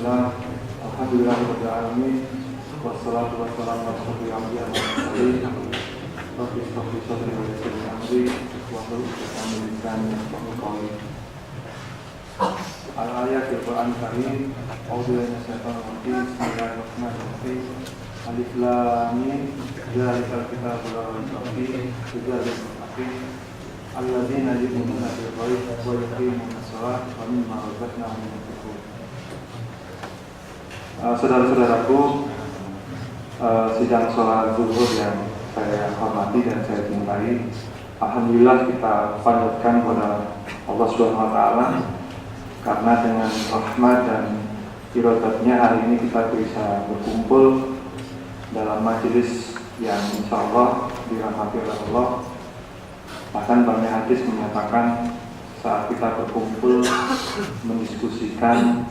Bismillah, Alhamdulillahirabbil alamin, wassalatu wassalamu ala asyrofil anbiya'i wal mursalin. Rabbi shrah li sadri wa yassir li amri wahlul 'uqdatam min lisani yafqahu qawli. Al-ayatul Qur'an Karim, a'udzu billahi minasyaitonir rajim. Bismillahirrahmanirrahim. Alif lam mim, dzalikal kitabu la raiba fihi, hudan lil muttaqin. Alladzina yu'minuna bil ghaibi wa yuqimuna shalah wa mimma razaqnahum yunfiqun. Saudara-saudaraku, sidang sholat zuhur yang saya hormati dan saya cintai, alhamdulillah kita panjatkan kepada Allah Subhanahu wa taala karena dengan rahmat dan irodatnya hari ini kita bisa berkumpul dalam majelis yang insya Allah dirahmati oleh Allah. Bahkan banyak hadis menyatakan saat kita berkumpul mendiskusikan,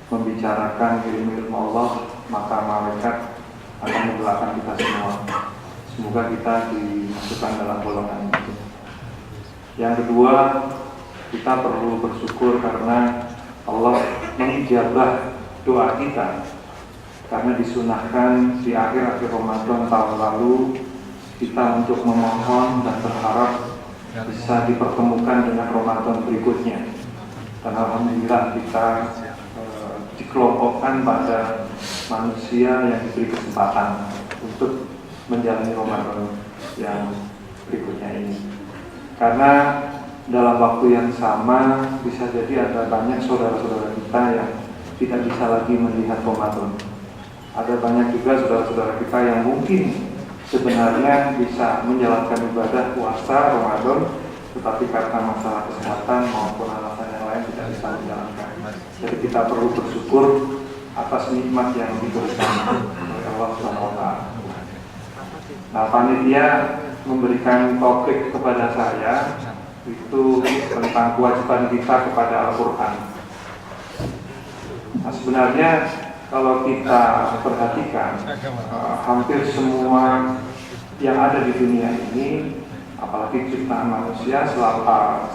membicarakan ilmu Allah, maka malaikat akan mendoakan kita semua. Semoga kita dimasukkan dalam golongan itu. Yang kedua, kita perlu bersyukur karena Allah mengijabah doa kita, karena disunahkan di akhir-akhir Ramadan tahun lalu kita untuk memohon dan berharap bisa dipertemukan dengan Ramadan berikutnya. Dan alhamdulillah kita dikelompokkan pada manusia yang diberi kesempatan untuk menjalani Ramadan yang berikutnya ini. Karena dalam waktu yang sama bisa jadi ada banyak saudara-saudara kita yang tidak bisa lagi melihat Ramadan. Ada banyak juga saudara-saudara kita yang mungkin sebenarnya bisa menjalankan ibadah puasa Ramadan, tetapi karena masalah kesehatan maupun alasan yang lain tidak bisa menjalankan. Jadi kita perlu bersyukur atas nikmat yang diberikan oleh Allah SWT. Nah, panitia memberikan topik kepada saya itu tentang kewajiban kita kepada Al-Quran. Nah, sebenarnya kalau kita perhatikan hampir semua yang ada di dunia ini, apalagi ciptaan manusia,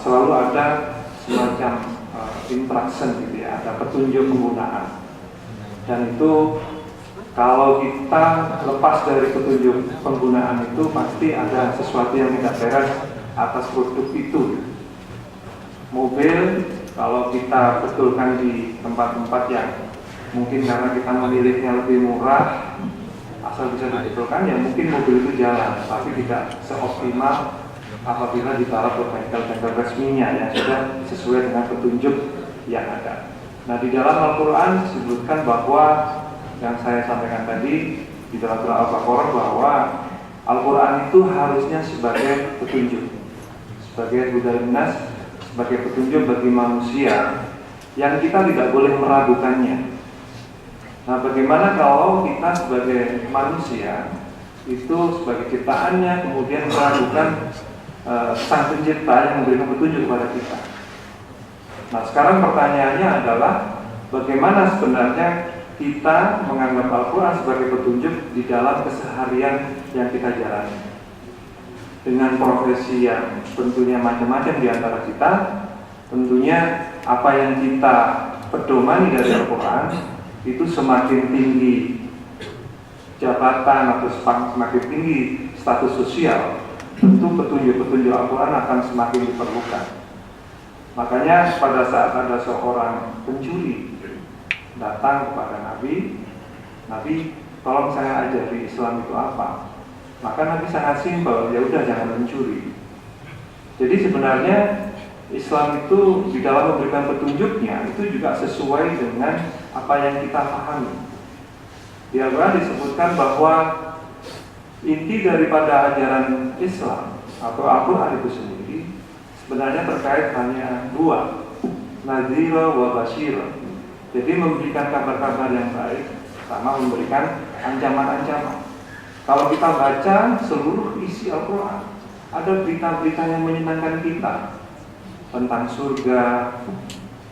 selalu ada semacam interaction gitu ya, ada petunjuk penggunaan. Dan itu kalau kita lepas dari petunjuk penggunaan itu pasti ada sesuatu yang tidak beres atas produk itu. Mobil kalau kita betulkan di tempat-tempat yang mungkin karena kita memilihnya lebih murah, asal bisa dibetulkan ya mungkin mobil itu jalan, tapi tidak seoptimal apabila ditaruh ke bengkel-bengkel resminya yang sudah sesuai dengan petunjuk yang ada. Nah, di dalam Al-Quran disebutkan bahwa yang saya sampaikan tadi di dalam surah Al-Baqarah bahwa Al-Quran itu harusnya sebagai petunjuk, sebagai hudan linnas, sebagai petunjuk bagi manusia yang kita tidak boleh meragukannya. Nah, bagaimana kalau kita sebagai manusia itu sebagai ciptaannya kemudian meragukan sang pencipta yang memberikan petunjuk kepada kita? Nah, sekarang pertanyaannya adalah bagaimana sebenarnya kita menganggap Al-Quran sebagai petunjuk di dalam keseharian yang kita jalani dengan profesi yang tentunya macam-macam di antara kita. Tentunya apa yang kita pedomani dari Al-Quran itu semakin tinggi jabatan atau semakin tinggi status sosial, tentu petunjuk-petunjuk Al-Quran akan semakin diperlukan. Makanya pada saat ada seorang pencuri datang kepada Nabi, tolong saya ajari Islam itu apa. Maka Nabi sangat simpel, ya udah jangan mencuri. Jadi sebenarnya Islam itu di dalam memberikan petunjuknya itu juga sesuai dengan apa yang kita pahami. Di Al-Quran disebutkan bahwa inti daripada ajaran Islam atau Al-Quran itu sendiri sebenarnya terkait hanya dua, nadhira wa basyira. Jadi memberikan kabar-kabar yang baik sama memberikan ancaman-ancaman. Kalau kita baca seluruh isi Al-Quran, ada berita-berita yang menyenangkan kita tentang surga,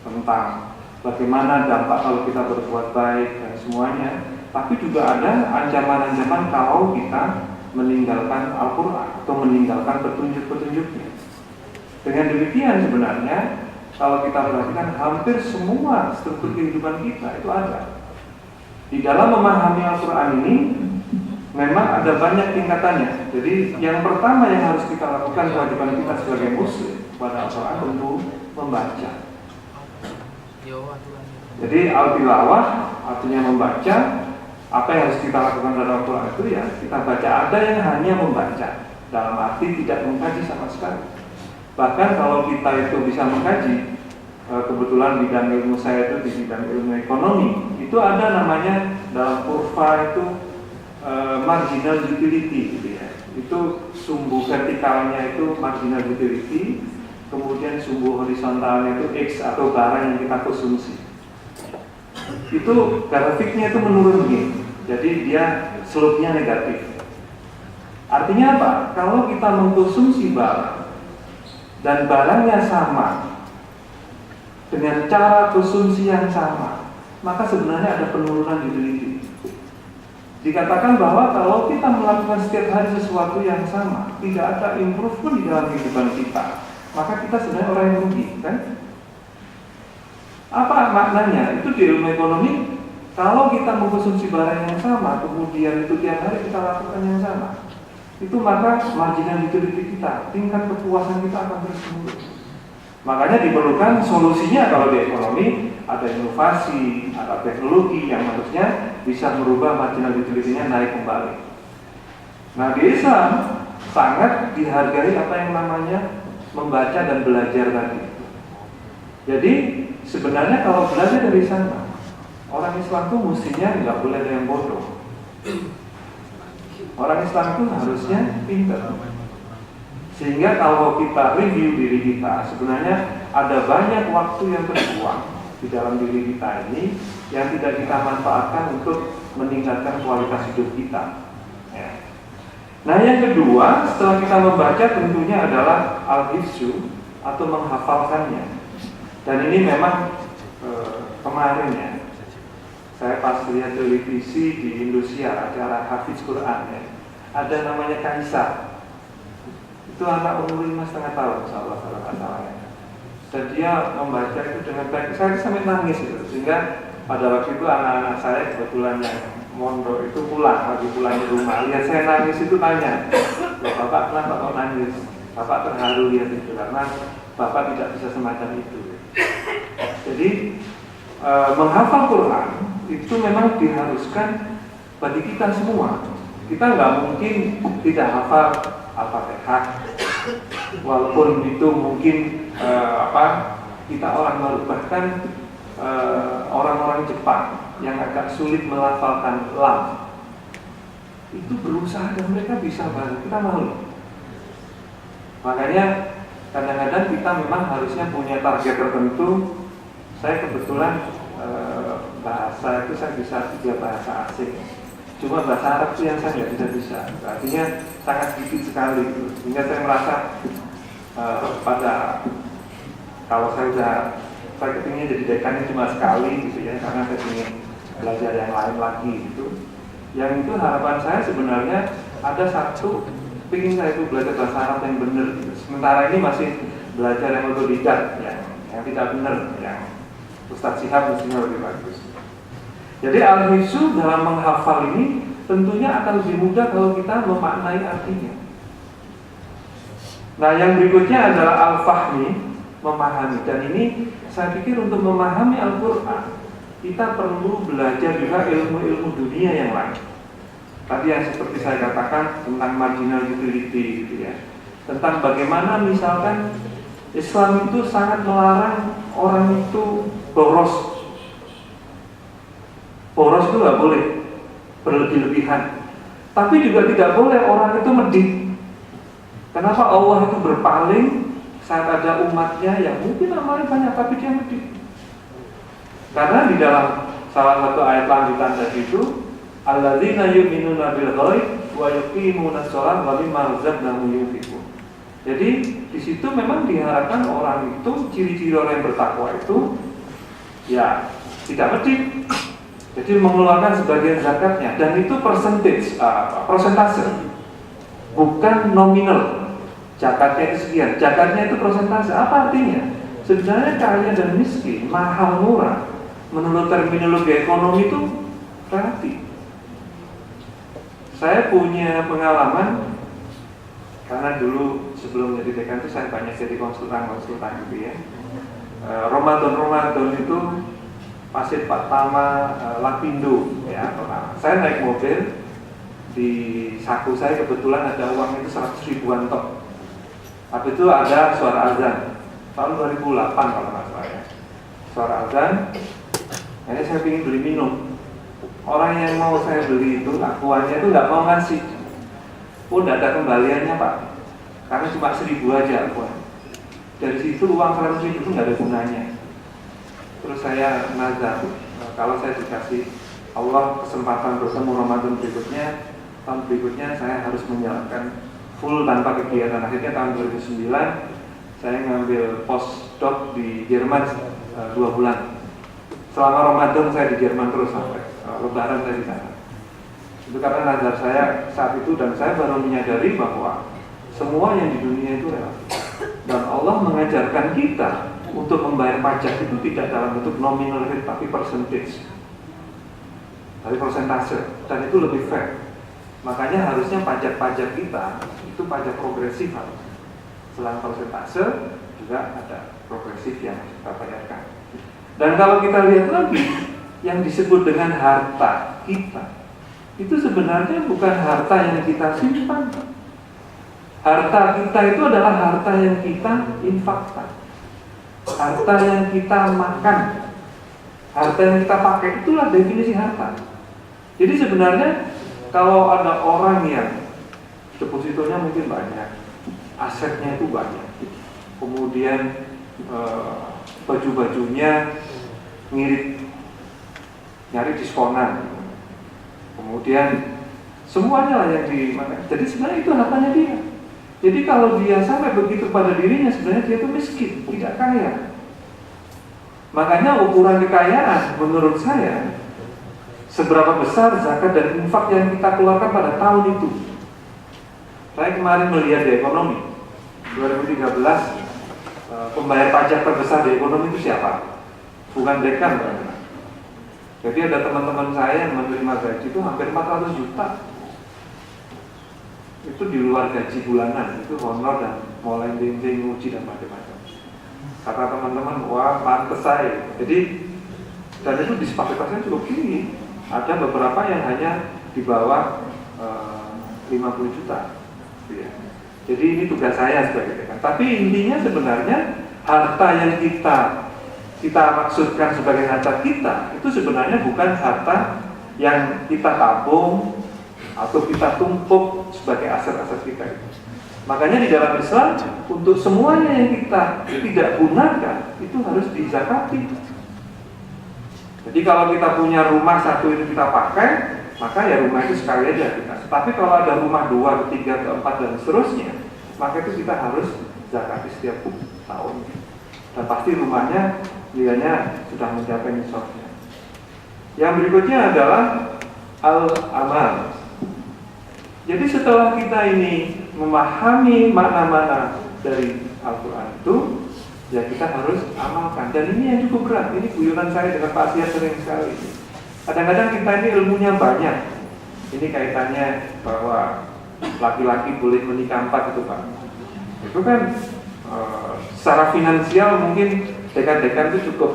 tentang bagaimana dampak kalau kita berbuat baik dan semuanya. Tapi juga ada ancaman-ancaman kalau kita meninggalkan Al-Quran atau meninggalkan petunjuk-petunjuknya. Dengan demikian sebenarnya kalau kita perhatikan hampir semua struktur kehidupan kita itu ada. Di dalam memahami Al-Quran ini memang ada banyak tingkatannya. Jadi yang pertama yang harus kita lakukan kewajiban kita sebagai muslim pada Al-Quran tentu membaca. Jadi al-tilawah artinya membaca. Apa yang harus kita lakukan dalam Al-Quran itu ya kita baca. Ada yang hanya membaca dalam arti tidak mengkaji sama sekali. Bahkan kalau kita itu bisa mengkaji, kebetulan bidang ilmu saya itu di bidang ilmu ekonomi, itu ada namanya dalam kurva itu marginal utility gitu ya. Itu sumbu vertikalnya itu marginal utility, kemudian sumbu horizontalnya itu X atau barang yang kita konsumsi. Itu grafiknya itu menurun begini. Jadi dia slope-nya negatif. Artinya apa? Kalau kita mengkonsumsi barang dan barangnya sama dengan cara konsumsi yang sama, maka sebenarnya ada penurunan utility. Dikatakan bahwa kalau kita melakukan setiap hari sesuatu yang sama, tidak ada improvement di dalam kehidupan kita, maka kita sebenarnya orang yang rugi, kan? Apa maknanya? Itu di ilmu ekonomi, kalau kita mengkonsumsi barang yang sama, kemudian itu tiap hari kita lakukan yang sama, itu maka marginal utility kita, tingkat kepuasan kita akan terus menurun. Makanya diperlukan solusinya kalau di ekonomi, ada inovasi, ada teknologi yang harusnya bisa merubah marginal utility-nya naik kembali. Nah di Islam sangat dihargai apa yang namanya membaca dan belajar tadi. Jadi sebenarnya kalau belajar dari sana, orang Islam itu mestinya nggak boleh ada yang bodoh. Orang Islam itu harusnya pintar. Sehingga kalau kita review diri kita, sebenarnya ada banyak waktu yang terbuang di dalam diri kita ini yang tidak kita manfaatkan untuk meningkatkan kualitas hidup kita. Ya. Nah yang kedua, setelah kita membaca tentunya adalah al-hifzu atau menghafalkannya. Dan ini memang kemarin ya, saya pas lihat televisi di Indosiar acara Hafiz Quran ya, ada namanya Kaisa. Itu anak umur 5,5 tahun, insyaallah kalau nggak salah ya. Dan dia membaca itu dengan baik, saya sampai nangis itu. Sehingga pada waktu itu anak-anak saya kebetulan yang mondok itu pulang, lagi pulang di rumah. Lihat saya nangis itu tanya, Bapak kenapa kok nangis? Bapak terharu lihat itu karena Bapak tidak bisa semacam itu. Jadi menghafal Quran itu memang diharuskan bagi kita semua. Kita nggak mungkin tidak hafal Al-Fatihah, walaupun itu mungkin kita orang baru, bahkan orang-orang Jepang yang agak sulit melafalkan lam itu berusaha dan mereka bisa banget, kita malu. Makanya kadang-kadang kita memang harusnya punya target tertentu. Saya kebetulan bahasa itu saya bisa 3 bahasa asing. Cuma bahasa Arab itu yang saya nggak bisa. Artinya sangat sedikit sekali. Sehingga saya merasa kalau saya kepingin jadi dekannya cuma sekali gitu ya, karena saya ingin belajar yang lain lagi gitu. Yang itu harapan saya sebenarnya ada satu, ingin saya itu belajar bahasa Arab yang benar gitu. Sementara ini masih belajar yang otodidak, yang tidak benar, yang Ustadz Syihab mestinya lebih bagus. Jadi al-hifzu dalam menghafal ini tentunya akan lebih mudah kalau kita memaknai artinya. Nah yang berikutnya adalah al-fahmi, memahami. Dan ini saya pikir untuk memahami Al-Quran kita perlu belajar juga ilmu-ilmu dunia yang lain. Tadi yang seperti saya katakan tentang marginal utility gitu ya. Tentang bagaimana misalkan Islam itu sangat melarang orang itu boros. Boros itu nggak boleh berlebih-lebihan. Tapi juga tidak boleh orang itu medit. Kenapa Allah itu berpaling saat ada umatnya yang mungkin amalnya banyak tapi dia medit? Karena di dalam salah satu ayat lanjutan tadi itu, alladzina yu'minuna bil ghaib wa yuqimuna shalah wa mimma razaqnahum yunfiqun. Jadi di situ memang diharapkan orang itu, ciri-ciri orang yang bertakwa itu ya tidak medit. Jadi mengeluarkan sebagian zakatnya, dan itu persentase, bukan nominal. Zakatnya itu sekian, zakatnya itu persentase. Apa artinya? Sebenarnya kaya dan miskin, mahal murah, menurut terminologi ekonomi itu relatif. Saya punya pengalaman karena dulu sebelum jadi dekan itu saya banyak jadi konsultan gitu ya. Ramadan itu Pasir Tama, Lapindo ya. Saya naik mobil, di saku saya kebetulan ada uang itu 100 ribuan tok. Habis itu ada suara azan tahun 2008 kalau nggak salah ya. Suara azan, ini saya ingin beli minum. Orang yang mau saya beli itu, akuannya itu nggak mau ngasih. Oh, nggak ada kembaliannya Pak, karena cuma 1.000 aja akuan. Dari situ uang 100 ribu itu nggak ada gunanya. Terus saya nazar, kalau saya dikasih Allah kesempatan bertemu Ramadan berikutnya, tahun berikutnya saya harus menjalankan full tanpa kegiatan. Akhirnya tahun 2009 saya ngambil postdoc di Jerman 2 bulan. Selama Ramadan saya di Jerman terus sampai Lebaran saya di sana. Itu karena nazar saya saat itu, dan saya baru menyadari bahwa semua yang di dunia itu relatif. Dan Allah mengajarkan kita untuk membayar pajak itu tidak dalam bentuk nominal rate tapi percentage, dari persentase, dan itu lebih fair. Makanya harusnya pajak-pajak kita itu pajak progresif harus. Selain persentase juga ada progresif yang kita bayarkan. Dan kalau kita lihat lagi yang disebut dengan harta kita, itu sebenarnya bukan harta yang kita simpan. Harta kita itu adalah harta yang kita infakkan, harta yang kita makan, harta yang kita pakai. Itulah definisi harta. Jadi sebenarnya kalau ada orang yang depositonya mungkin banyak, asetnya itu banyak, kemudian baju-bajunya ngirit, nyari diskonan, kemudian semuanya lah yang dimakan. Jadi sebenarnya itu hartanya dia. Jadi kalau dia sampai begitu pada dirinya, sebenarnya dia itu miskin, tidak kaya. Makanya ukuran kekayaan menurut saya, seberapa besar zakat dan infak yang kita keluarkan pada tahun itu. Saya kemarin melihat di ekonomi 2013, pembayar pajak terbesar di ekonomi itu siapa? Bukan dekan, kan? Jadi ada teman-teman saya yang menerima gaji itu hampir 400 juta. Itu di luar gaji bulanan, itu honor dan mulai dinding uji dan macam-macam. Kata teman-teman, wah pantes saya. Jadi, dan itu disepakati cukup tinggi. Ada beberapa yang hanya di bawah 50 juta. Ya. Jadi ini tugas saya sebagai dekan. Tapi intinya sebenarnya harta yang kita maksudkan sebagai harta kita itu sebenarnya bukan harta yang kita tabung atau kita tumpuk sebagai aset-aset kita itu. Makanya di dalam Islam untuk semuanya yang kita tidak gunakan itu harus dizakati. Jadi kalau kita punya rumah satu itu kita pakai, maka ya rumah itu sekali aja kita. Tapi kalau ada rumah 2, 3, 4 dan seterusnya, maka itu kita harus zakati setiap tahun. Dan pasti rumahnya nilainya sudah mencapai nisabnya. Yang berikutnya adalah al-amal. Jadi setelah kita ini memahami makna-makna dari Al-Quran itu, ya kita harus amalkan. Dan ini yang cukup berat. Ini guyonan saya dengan Pak Sia sering sekali. Kadang-kadang kita ini ilmunya banyak. Ini kaitannya bahwa laki-laki boleh menikah 4 itu Pak. Itu kan secara finansial mungkin dekan-dekan itu cukup.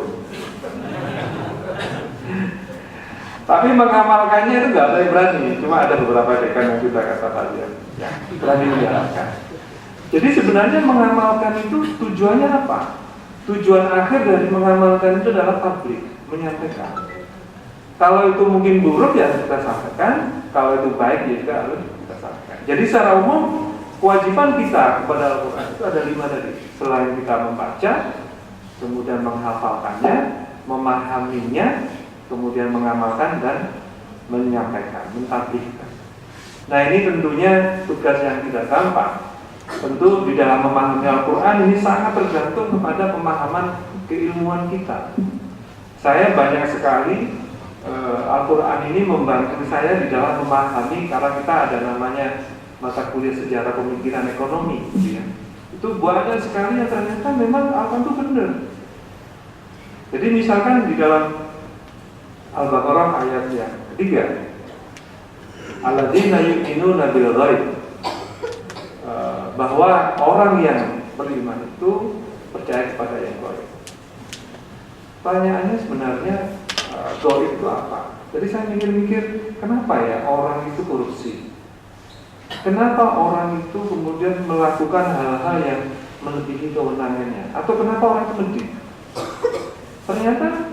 Tapi mengamalkannya itu nggak ada yang berani. Cuma ada beberapa dekan yang sudah kata saja yang berani menjalankan. Jadi sebenarnya mengamalkan itu tujuannya apa? Tujuan akhir dari mengamalkan itu adalah tabligh, menyampaikan. Kalau itu mungkin buruk ya kita sampaikan, kalau itu baik ya juga harus kita sampaikan. Jadi secara umum kewajiban kita kepada Al-Quran itu ada 5 tadi. Selain kita membaca, kemudian menghafalkannya, memahaminya, kemudian mengamalkan dan menyampaikan, mentablighkan. Nah ini tentunya tugas yang tidak gampang. Tentu di dalam memahami Al-Quran ini sangat tergantung kepada pemahaman keilmuan kita. Saya banyak sekali Al-Quran ini membantu saya di dalam memahami, karena kita ada namanya mata kuliah sejarah pemikiran ekonomi gitu ya. Itu banyak sekali yang ternyata memang Al-Quran itu benar. Jadi misalkan di dalam Al-Baqarah ayat yang ketiga, alladzina yu'minuna bil ghaib, bahwa orang yang beriman itu percaya kepada yang gaib. Pertanyaannya sebenarnya gaib itu apa? Jadi saya mikir-mikir, kenapa ya orang itu korupsi? Kenapa orang itu kemudian melakukan hal-hal yang melebihi kewenangannya? Atau kenapa orang itu medit? Ternyata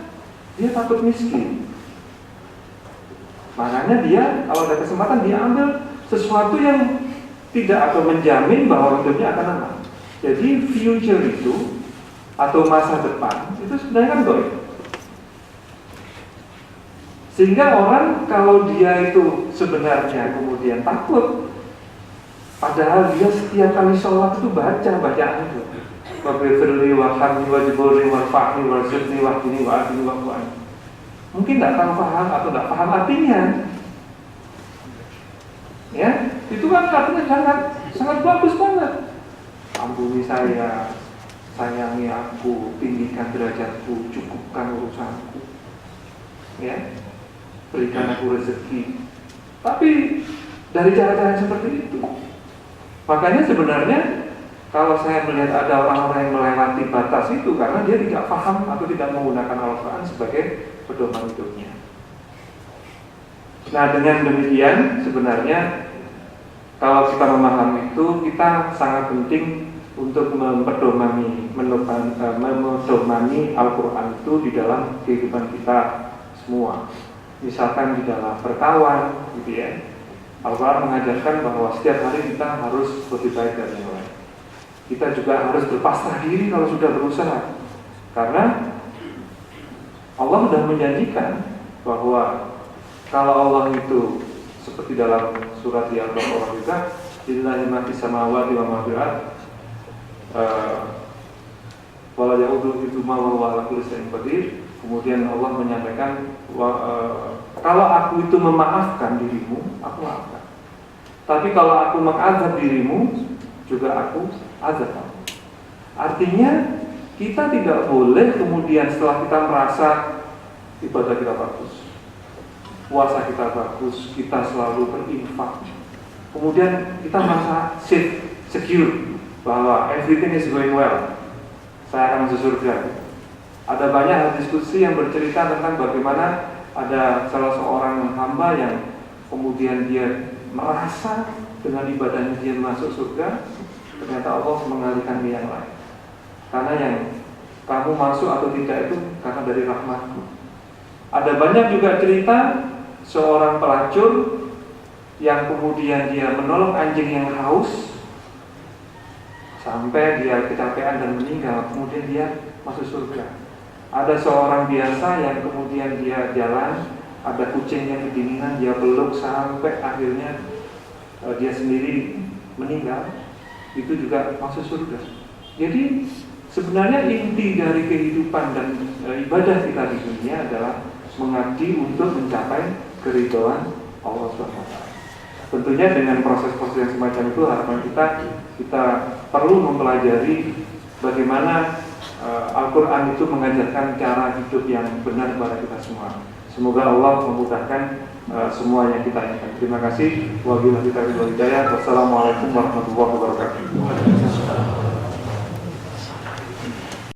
dia takut miskin. Makanya dia kalau ada kesempatan dia ambil sesuatu yang tidak atau menjamin bahwa hidupnya akan aman. Jadi future itu atau masa depan itu sebenarnya kan gaib. Sehingga orang kalau dia itu sebenarnya kemudian takut, padahal dia setiap kali sholat itu baca bacaan itu. Waghfirli warhamni wajburni warfa'ni warzuqni wahdini wa'afini wa'fu'an. Mungkin tidak tahu paham atau tidak paham artinya. Ya, itu kan artinya sangat bagus banget. Ampuni saya, sayangi aku, tinggikan derajatku, cukupkan urusanku. Ya, berikan aku rezeki. Tapi dari cara-cara seperti itu, makanya sebenarnya kalau saya melihat ada orang-orang yang melewati batas itu karena dia tidak paham atau tidak menggunakan Al-Quran sebagai pedoman hidupnya. Nah, dengan demikian sebenarnya kalau kita memahami itu, kita sangat penting untuk memperdomani Al-Quran itu di dalam kehidupan kita semua. Misalkan di dalam berkawan, gitu ya. Al-Quran mengajarkan bahwa setiap hari kita harus lebih baik dari yang lain. Kita juga harus berpasrah diri kalau sudah berusaha, karena Allah sudah menjanjikan bahwa kalau Allah itu seperti dalam surat di Al-Baqarah juga, lillahi ma fis samawati wa ma fil ardh, wala ya'uduhu hifdzuhuma wa huwa 'ala kulli syai'in qadir. Kemudian Allah menyampaikan, kalau aku itu memaafkan dirimu, aku maafkan. Tapi kalau aku mengazab dirimu, juga aku azab kamu. Artinya kita tidak boleh kemudian setelah kita merasa ibadah kita bagus, puasa kita bagus, kita selalu berinfak, kemudian kita merasa safe, secure bahwa everything is going well, saya akan masuk surga. Ada banyak diskusi yang bercerita tentang bagaimana ada salah seorang hamba yang kemudian dia merasa dengan ibadahnya dia masuk surga, ternyata Allah mengalihkan dia yang lain. Karena yang kamu masuk atau tidak itu karena dari rahmatku. Ada banyak juga cerita seorang pelacur yang kemudian dia menolong anjing yang haus sampai dia kecapean dan meninggal, kemudian dia masuk surga. Ada seorang biasa yang kemudian dia jalan, ada kucing yang kedinginan, dia peluk sampai akhirnya dia sendiri meninggal, itu juga masuk surga. Jadi sebenarnya inti dari kehidupan dan ibadah kita di dunia adalah mengabdi untuk mencapai keridhaan Allah SWT. Tentunya dengan proses-proses yang semacam itu harapan kita perlu mempelajari bagaimana Al-Quran itu mengajarkan cara hidup yang benar kepada kita semua. Semoga Allah memudahkan semua yang kita inginkan. Terima kasih. Wabillahi taufiq wal hidayah. Wassalamualaikum warahmatullahi wabarakatuh.